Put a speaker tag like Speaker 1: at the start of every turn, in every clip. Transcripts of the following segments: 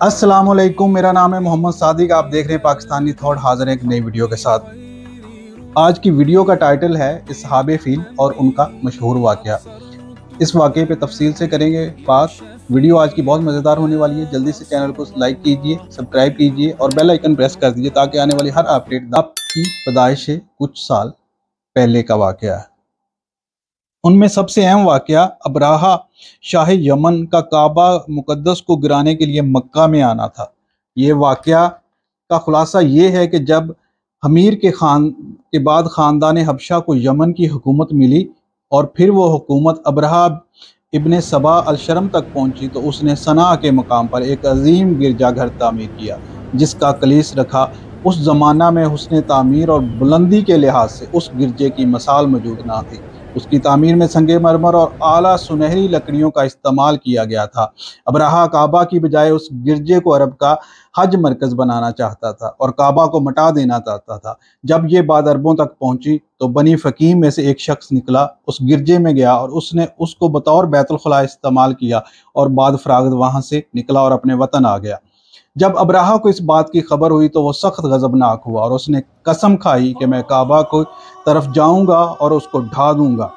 Speaker 1: अस्सलाम वालेकुम, मेरा नाम है मोहम्मद सादिक। आप देख रहे हैं पाकिस्तानी थॉट। हाजिर हैं एक नई वीडियो के साथ। आज की वीडियो का टाइटल है असहाबे फील और उनका मशहूर वाक़या। इस वाक़े पे तफसील से करेंगे बात। वीडियो आज की बहुत मज़ेदार होने वाली है। जल्दी से चैनल को लाइक कीजिए, सब्सक्राइब कीजिए और बेल आइकन प्रेस कर दीजिए ताकि आने वाली हर अपडेट आपकी पैदाइश से कुछ साल पहले का वाक़या है। उनमें सबसे अहम वाक़या अब्राहा शाह यमन का काबा मुकद्दस को गिराने के लिए मक्का में आना था। ये वाक़या का खुलासा ये है कि जब हमीर के बाद ख़ानदान हबशा को यमन की हुकूमत मिली और फिर वो हुकूमत अब्राहा इब्ने सबा अल-शरम तक पहुंची तो उसने सना के मकाम पर एक अजीम गिरजाघर तामीर किया जिसका कलीस रखा। उस ज़माना में हुस्न तामीर और बुलंदी के लिहाज से उस गिरजे की मिसाल मौजूद ना थी। उसकी तामीर में संगे मरमर और आला सुनहरी लकड़ियों का इस्तेमाल किया गया था। अब्राहा काबा की बजाय उस गिरजे को अरब का हज मरकज़ बनाना चाहता था और काबा को मिटा देना चाहता था। जब ये बात अरबों तक पहुंची तो बनी फ़कीम में से एक शख्स निकला, उस गिरजे में गया और उसने उसको बतौर बैतुल खुला इस्तेमाल किया और बाद फरागत वहाँ से निकला और अपने वतन आ गया। जब अब्राहा को इस बात की खबर हुई तो वो सख्त गज़बनाक हुआ और उसने कसम खाई कि मैं काबा को तरफ जाऊंगा और उसको ढा दूंगा।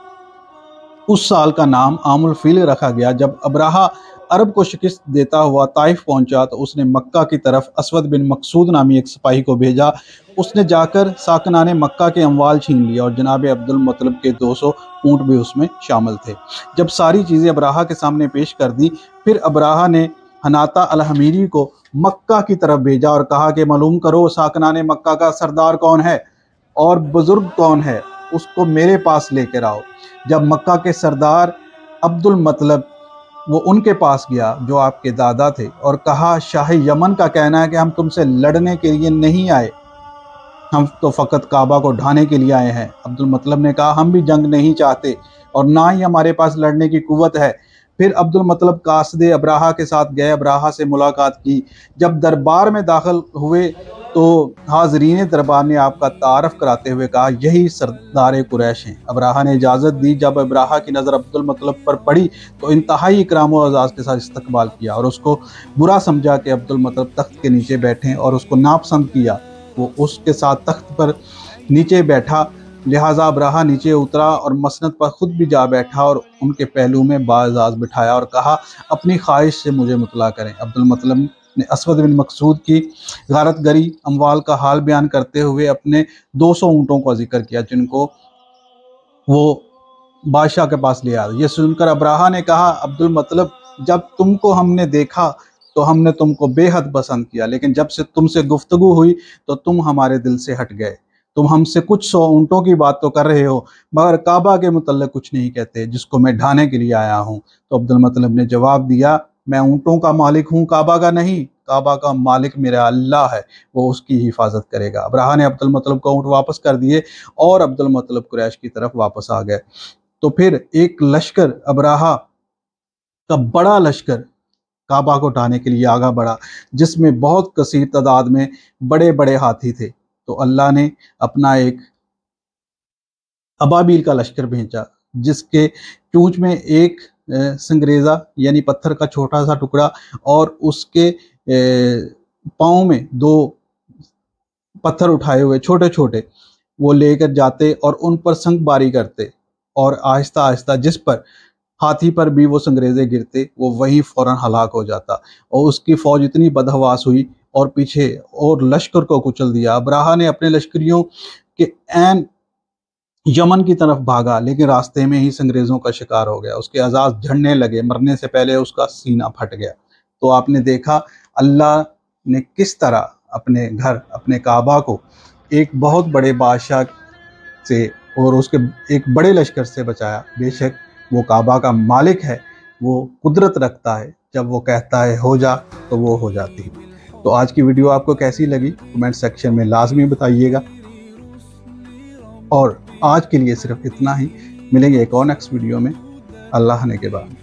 Speaker 1: उस साल का नाम आमुल फील रखा गया। जब अब्राहा अरब को शिकस्त देता हुआ ताइफ पहुंचा तो उसने मक्का की तरफ असवद बिन मकसूद नामी एक सिपाही को भेजा। उसने जाकर साकनाने मक्का के अमवाल छीन लिया और जनाब अब्दुल मुत्तलिब के 200 ऊँट भी उसमें शामिल थे। जब सारी चीज़ें अब्राहा के सामने पेश कर दी, फिर अब्राहा ने हनाता अल-हमीरी को मक्का की तरफ भेजा और कहा कि मालूम करो साकनाने मक्का का सरदार कौन है और बुजुर्ग कौन है, उसको मेरे पास लेकर आओ। जब मक्का के सरदार अब्दुल मुत्तलिब वो उनके पास गया जो आपके दादा थे और कहा शाह यमन का कहना है कि हम तुमसे लड़ने के लिए नहीं आए, हम तो फ़कत काबा को ढाने के लिए आए हैं। अब्दुल मुत्तलिब ने कहा हम भी जंग नहीं चाहते और ना ही हमारे पास लड़ने की कुव्वत है। फिर अब्दुल मुत्तलिब कासदे अब्राहा के साथ गए, अब्राहा से मुलाकात की। जब दरबार में दाखिल हुए तो हाज़रीन दरबार ने आपका तारफ़ कराते हुए कहा यही सरदार कुरैश हैं। अब्राहा ने इजाज़त दी। जब अब्राहा की नज़र अब्दुल मुत्तलिब पर पड़ी तो इंतहाई इकराम और एज़ाज़ के साथ इस्तकबाल किया और उसको बुरा समझा कि अब्दुल मुत्तलिब तख्त के नीचे बैठे और उसको नापसंद किया। वो उसके साथ तख्त पर नीचे बैठा, लिहाजा अब्राहा नीचे उतरा और मसनद पर खुद भी जा बैठा और उनके पहलू में बाज़ाज़ बिठाया और कहा अपनी ख्वाहिश से मुझे मुतला करें। अब्दुल मुत्तलिब ने असवद बिन मकसूद की गारत गरी अमवाल का हाल बयान करते हुए अपने 200 ऊँटों का जिक्र किया जिनको वो बादशाह के पास ले आया। ये सुनकर अब्राहा ने कहा अब्दुल मुत्तलिब जब तुमको हमने देखा तो हमने तुमको बेहद पसंद किया, लेकिन जब से तुमसे गुफ्तगू हुई तो तुम हमारे दिल से हट गए। तुम हमसे कुछ 100 ऊँटों की बात तो कर रहे हो मगर काबा के मुतल्लिक़ कुछ नहीं कहते जिसको मैं ढाने के लिए आया हूँ। तो अब्दुल मुत्तलिब ने जवाब दिया मैं ऊँटों का मालिक हूँ, काबा का नहीं। काबा का मालिक मेरा अल्लाह है, वो उसकी हिफाजत करेगा। अब्राहा ने अब्दुल मुत्तलिब को ऊँट वापस कर दिए और अब्दुल मुत्तलिब कुरैश की तरफ वापस आ गए। तो फिर एक लश्कर अब्राहा का बड़ा लश्कर काबा को ढाने के लिए आगा बढ़ा जिसमें बहुत कसीर तादाद में बड़े बड़े हाथी थे। तो अल्लाह ने अपना एक अबाबील का लश्कर भेजा जिसके चूंच में एक संगरेज़ा यानी पत्थर का छोटा सा टुकड़ा और उसके पाँव में 2 पत्थर उठाए हुए छोटे छोटे वो लेकर जाते और उन पर संगबारी करते और आहिस्ता आहिस्ता जिस पर हाथी पर भी वो संगरेज़े गिरते वो वहीं फ़ौरन हलाक हो जाता और उसकी फ़ौज इतनी बदहवास हुई और पीछे और लश्कर को कुचल दिया। अब्राहा ने अपने लश्करियों के ऐन यमन की तरफ भागा लेकिन रास्ते में ही अंग्रेज़ों का शिकार हो गया। उसके अज़ाज़ झड़ने लगे, मरने से पहले उसका सीना फट गया। तो आपने देखा अल्लाह ने किस तरह अपने घर अपने काबा को एक बहुत बड़े बादशाह से और उसके एक बड़े लश्कर से बचाया। बेशक वो काबा का मालिक है, वो कुदरत रखता है, जब वो कहता है हो जा तो वो हो जाती है। तो आज की वीडियो आपको कैसी लगी कमेंट सेक्शन में लाजमी बताइएगा और आज के लिए सिर्फ इतना ही। मिलेंगे एक और नेक्स्ट वीडियो में अल्लाह ने के बाद।